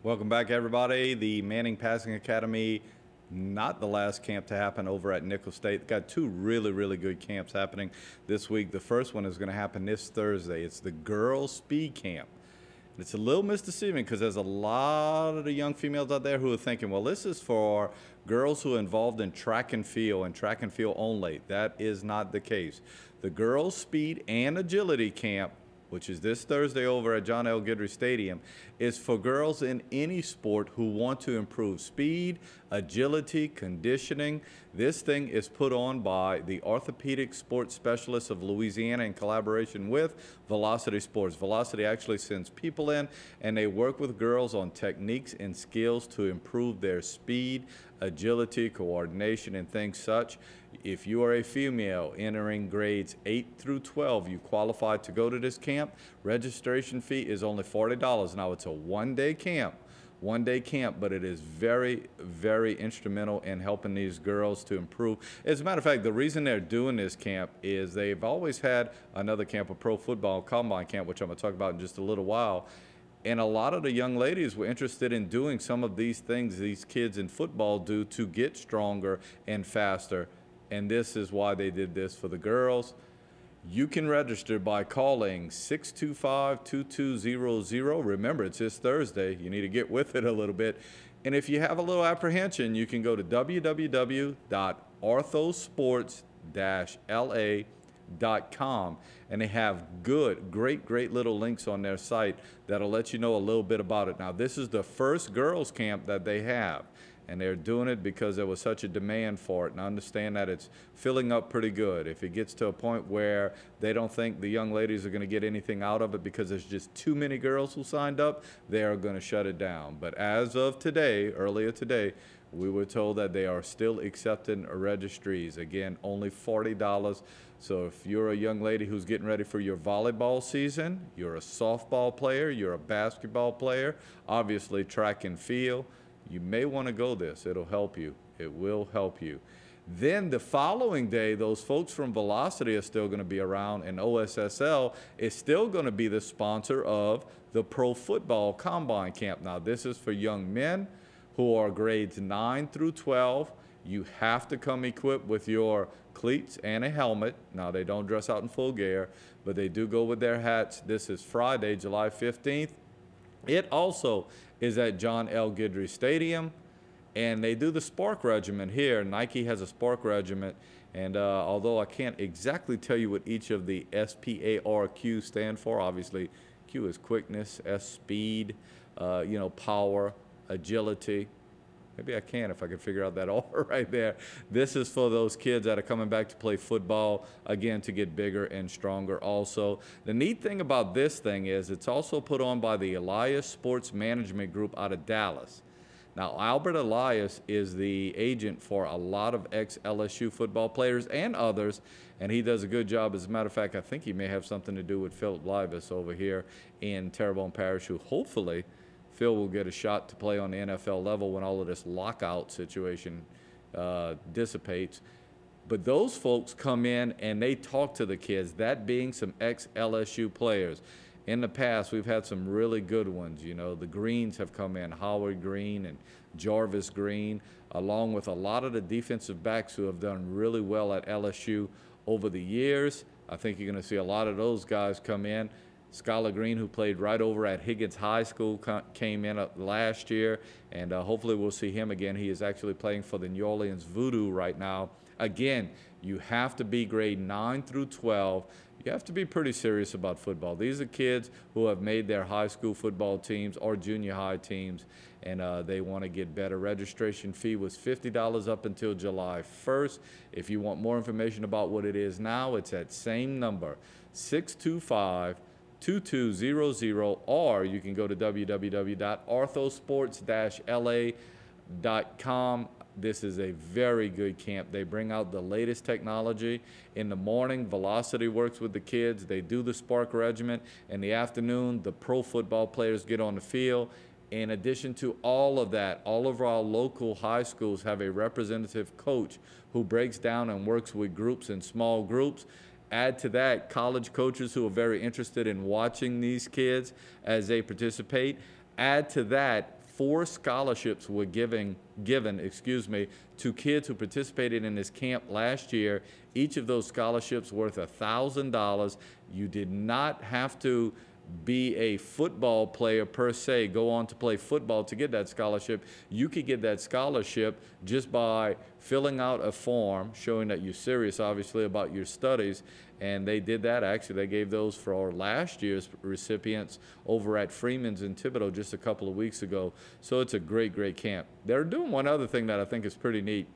Welcome back, everybody. The Manning Passing Academy, not the last camp to happen over at Nicholls State. Got two really good camps happening this week. The first one is going to happen this Thursday. It's the girls' speed camp. It's a little misdeceiving because there's a lot of the young females out there who are thinking, well, this is for girls who are involved in track and field only. That is not the case. The girls' speed and agility camp, which is this Thursday over at John L. Guidry Stadium, is for girls in any sport who want to improve speed, agility, conditioning. This thing is put on by the Orthopedic Sports Specialists of Louisiana in collaboration with Velocity Sports. Velocity actually sends people in, and they work with girls on techniques and skills to improve their speed, agility, coordination, and things such. If you are a female entering grades 8 through 12, you qualify to go to this camp. Registration fee is only $40. Now, it's a one-day camp, but it is very instrumental in helping these girls to improve. As a matter of fact, the reason they're doing this camp is they've always had another camp, a pro football combine camp, which I'm going to talk about in just a little while. And a lot of the young ladies were interested in doing some of these things these kids in football do to get stronger and faster. And this is why they did this for the girls. You can register by calling 625-2200. Remember, it's this Thursday. You need to get with it a little bit. And if you have a little apprehension, you can go to www.orthosports-la.com, and they have great little links on their site that'll let you know a little bit about it. Now, this is the first girls camp that they have, and they're doing it because there was such a demand for it. And I understand that it's filling up pretty good. If it gets to a point where they don't think the young ladies are going to get anything out of it because there's just too many girls who signed up, they are going to shut it down. But as of today, earlier today, we were told that they are still accepting registries. Again, only $40. So if you're a young lady who's getting ready for your volleyball season, you're a softball player, you're a basketball player, obviously track and field, you may want to go this. It'll help you. It will help you. Then the following day, those folks from Velocity are still going to be around, and OSSL is still going to be the sponsor of the Pro Football Combine Camp. Now, this is for young men who are grades 9 through 12. You have to come equipped with your cleats and a helmet. Now, they don't dress out in full gear, but they do go with their hats. This is Friday, July 15th. It also is at John L. Guidry Stadium, and they do the Spark Regiment here. Nike has a Spark Regiment, and although I can't exactly tell you what each of the SPARQ stand for, obviously Q is quickness, S speed, power, agility. Maybe I can if I can figure out that order right there. This is for those kids that are coming back to play football, again, to get bigger and stronger also. The neat thing about this thing is it's also put on by the Elias Sports Management Group out of Dallas. Now, Albert Elias is the agent for a lot of ex-LSU football players and others, and he does a good job. As a matter of fact, I think he may have something to do with Philip Livas over here in Terrebonne Parish, who hopefully Phil will get a shot to play on the NFL level when all of this lockout situation dissipates. But those folks come in and they talk to the kids, that being some ex-LSU players. In the past, we've had some really good ones. You know, the Greens have come in, Howard Green and Jarvis Green, along with a lot of the defensive backs who have done really well at LSU over the years. I think you're going to see a lot of those guys come in. Skylar Green, who played right over at Higgins High School, came in last year, and hopefully we'll see him again. He is actually playing for the New Orleans Voodoo right now. Again, you have to be grade 9 through 12. You have to be pretty serious about football. These are kids who have made their high school football teams or junior high teams, and they want to get better. Registration fee was $50 up until July 1st. If you want more information about what it is now, it's that same number, 625-2200, or you can go to www.orthosports-la.com. This is a very good camp. They bring out the latest technology. In the morning, Velocity works with the kids. They do the Spark Regiment. In the afternoon, the pro football players get on the field. In addition to all of that, all of our local high schools have a representative coach who breaks down and works with groups and small groups. Add to that college coaches who are very interested in watching these kids as they participate. Add to that 4 scholarships were given, to kids who participated in this camp last year. Each of those scholarships worth $1,000. You did not have to be a football player per se, go on to play football to get that scholarship. You could get that scholarship just by filling out a form showing that you're serious, obviously, about your studies. And they did that. Actually, they gave those for our last year's recipients over at Freeman's in Thibodaux just a couple of weeks ago. So it's a great, great camp. They're doing one other thing that I think is pretty neat.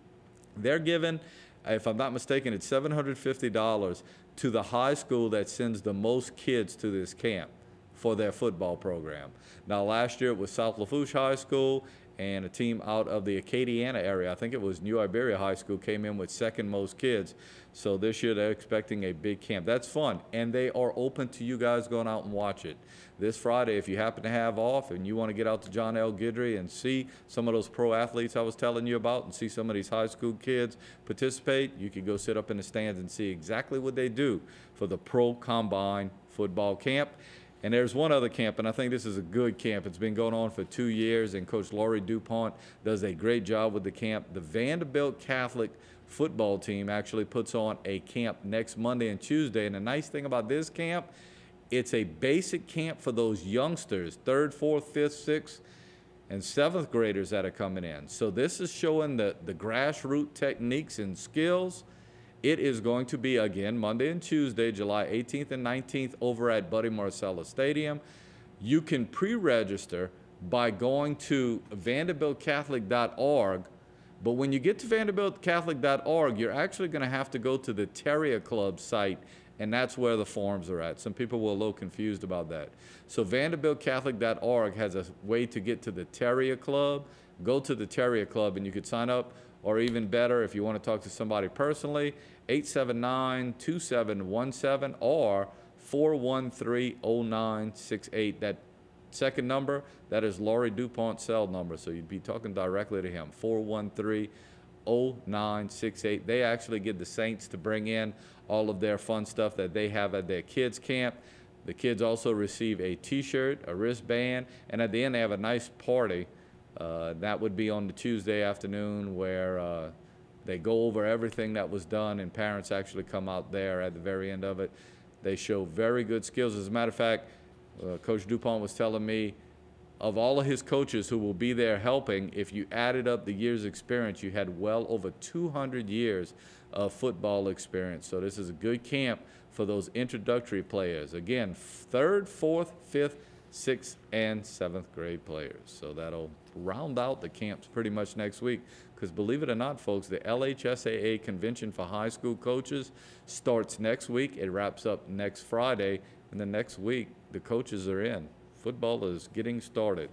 They're giving, if I'm not mistaken, it's $750 to the high school that sends the most kids to this camp for their football program. Now, last year it was South Lafourche High School, and a team out of the Acadiana area, I think it was New Iberia High School, came in with second most kids. So this year they're expecting a big camp. That's fun, and they are open to you guys going out and watch it. This Friday, if you happen to have off and you want to get out to John L. Guidry and see some of those pro athletes I was telling you about and see some of these high school kids participate, you can go sit up in the stands and see exactly what they do for the Pro Combine football camp. And there's one other camp, and I think this is a good camp. It's been going on for 2 years, and Coach Laurie DuPont does a great job with the camp. The Vandebilt Catholic football team actually puts on a camp next Monday and Tuesday. And the nice thing about this camp, it's a basic camp for those youngsters, 3rd, 4th, 5th, 6th, and 7th graders that are coming in. So this is showing the grassroots techniques and skills. It is going to be, again, Monday and Tuesday, July 18th and 19th, over at Buddy Marcella Stadium. You can pre-register by going to vandebiltcatholic.org, but when you get to vandebiltcatholic.org, you're actually going to have to go to the Terrier Club site, and that's where the forms are at. Some people were a little confused about that. So vandebiltcatholic.org has a way to get to the Terrier Club. Go to the Terrier Club, and you could sign up. Or even better, if you want to talk to somebody personally, 879-2717 or 413-0968. That second number, that is Laurie DuPont's cell number, so you'd be talking directly to him, 413-0968. They actually get the Saints to bring in all of their fun stuff that they have at their kids' camp. The kids also receive a T-shirt, a wristband, and at the end they have a nice party. That would be on the Tuesday afternoon where they go over everything that was done, and parents actually come out there at the very end of it. They show very good skills. As a matter of fact, Coach DuPont was telling me of all of his coaches who will be there helping, if you added up the years' experience, you had well over 200 years of football experience. So this is a good camp for those introductory players. Again, 3rd, 4th, 5th, 6th, and 7th grade players. So that'll round out the camps pretty much next week, because believe it or not, folks, the LHSAA convention for high school coaches starts next week. It wraps up next Friday, and then next week the coaches are in. Football is getting started.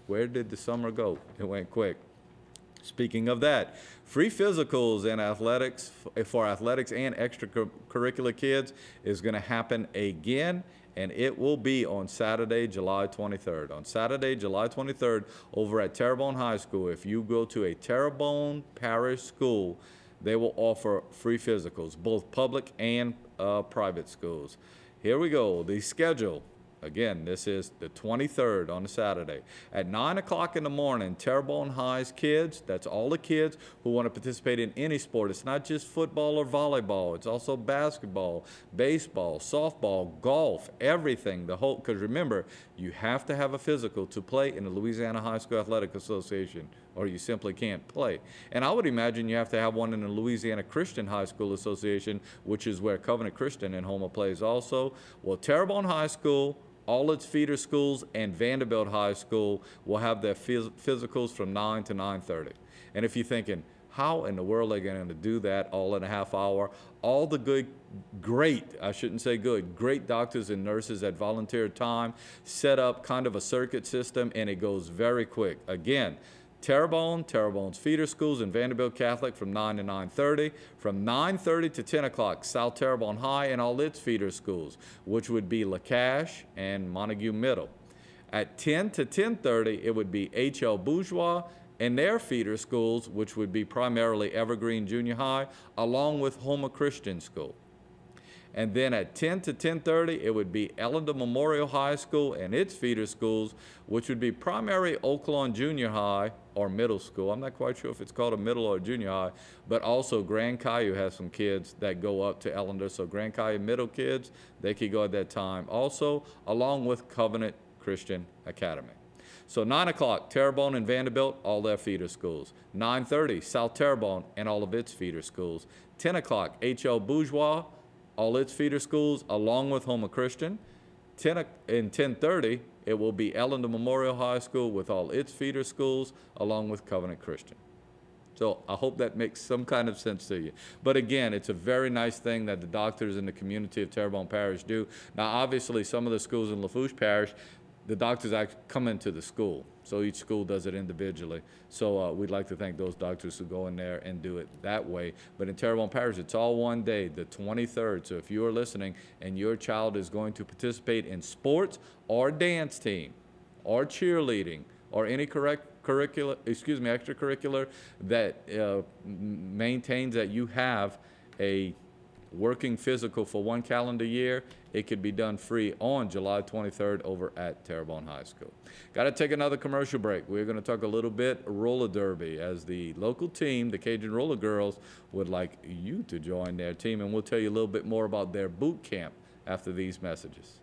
Where did the summer go? It went quick. Speaking of that, free physicals and athletics for athletics and extracurricular kids is going to happen again, and it will be on Saturday, July 23rd. On Saturday, July 23rd, over at Terrebonne High School, if you go to a Terrebonne Parish school, they will offer free physicals, both public and private schools. Here we go, the schedule. Again, this is the 23rd on a Saturday. At 9 o'clock in the morning, Terrebonne High's kids, that's all the kids who want to participate in any sport. It's not just football or volleyball. It's also basketball, baseball, softball, golf, everything. The whole, because remember, you have to have a physical to play in the Louisiana High School Athletic Association, or you simply can't play. And I would imagine you have to have one in the Louisiana Christian High School Association, which is where Covenant Christian in Houma plays also. Well, Terrebonne High School, all its feeder schools, and Vandebilt High School will have their physicals from 9 to 9:30. And if you're thinking, how in the world are they going to do that all in a half hour? All the great doctors and nurses that volunteer time set up kind of a circuit system, and it goes very quick. Again, Terrebonne's feeder schools, and Vandebilt Catholic from 9 to 9:30. From 9:30 to 10 o'clock, South Terrebonne High and all its feeder schools, which would be LaCache and Montague Middle. At 10 to 10:30, it would be H.L. Bourgeois and their feeder schools, which would be primarily Evergreen Junior High, along with Houma Christian School. And then at 10 to 10:30, it would be Ellender Memorial High School and its feeder schools, which would be Primary Oaklawn Junior High or middle school. I'm not quite sure if it's called a middle or a junior high, but also Grand Caillou has some kids that go up to Ellender. So Grand Caillou middle kids, they could go at that time also, along with Covenant Christian Academy. So 9 o'clock, Terrebonne and Vandebilt, all their feeder schools. 9:30, South Terrebonne and all of its feeder schools. 10 o'clock, H.L. Bourgeois, all its feeder schools, along with Homer Christian. 10:30, it will be Ellender Memorial High School with all its feeder schools, along with Covenant Christian. So I hope that makes some kind of sense to you. But again, it's a very nice thing that the doctors in the community of Terrebonne Parish do. Now, obviously, some of the schools in Lafourche Parish, the doctors actually come into the school. So each school does it individually. So we'd like to thank those doctors who go in there and do it that way. But in Terrebonne Parish, it's all one day, the 23rd. So if you are listening and your child is going to participate in sports or dance team or cheerleading or any extracurricular that maintains that you have a working physical for one calendar year, it could be done free on July 23rd over at Terrebonne High School. Got to take another commercial break. We're going to talk a little bit roller derby as the local team, the Cajun Roller Girls, would like you to join their team, and we'll tell you a little bit more about their boot camp after these messages.